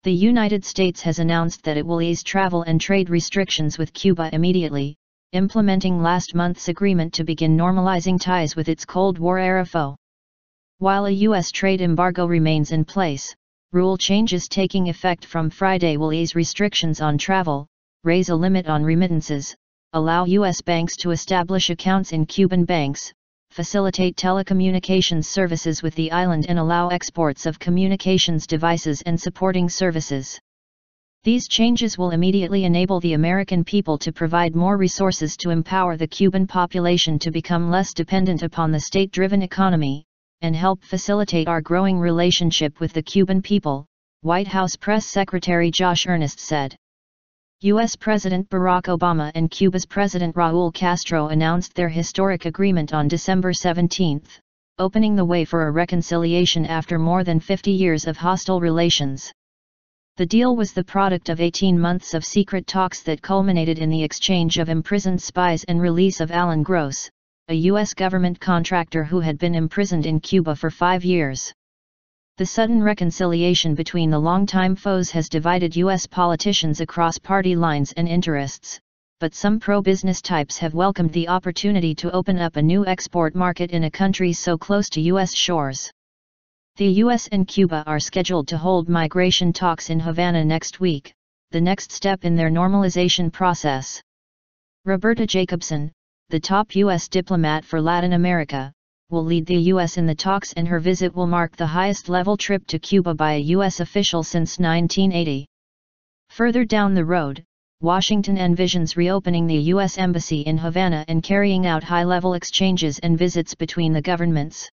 The United States has announced that it will ease travel and trade restrictions with Cuba immediately, implementing last month's agreement to begin normalizing ties with its Cold War-era foe. While a U.S. trade embargo remains in place, rule changes taking effect from Friday will ease restrictions on travel, raise a limit on remittances, allow U.S. banks to establish accounts in Cuban banks, facilitate telecommunications services with the island and allow exports of communications devices and supporting services. These changes will immediately enable the American people to provide more resources to empower the Cuban population to become less dependent upon the state-driven economy, and help facilitate our growing relationship with the Cuban people, White House Press Secretary Josh Earnest said. U.S. President Barack Obama and Cuba's President Raúl Castro announced their historic agreement on December 17, opening the way for a reconciliation after more than 50 years of hostile relations. The deal was the product of 18 months of secret talks that culminated in the exchange of imprisoned spies and release of Alan Gross, a U.S. government contractor who had been imprisoned in Cuba for 5 years. The sudden reconciliation between the longtime foes has divided U.S. politicians across party lines and interests, but some pro-business types have welcomed the opportunity to open up a new export market in a country so close to U.S. shores. The U.S. and Cuba are scheduled to hold migration talks in Havana next week, the next step in their normalization process. Roberta Jacobson, the top U.S. diplomat for Latin America, will lead the U.S. in the talks, and her visit will mark the highest-level trip to Cuba by a U.S. official since 1980. Further down the road, Washington envisions reopening the U.S. Embassy in Havana and carrying out high-level exchanges and visits between the governments.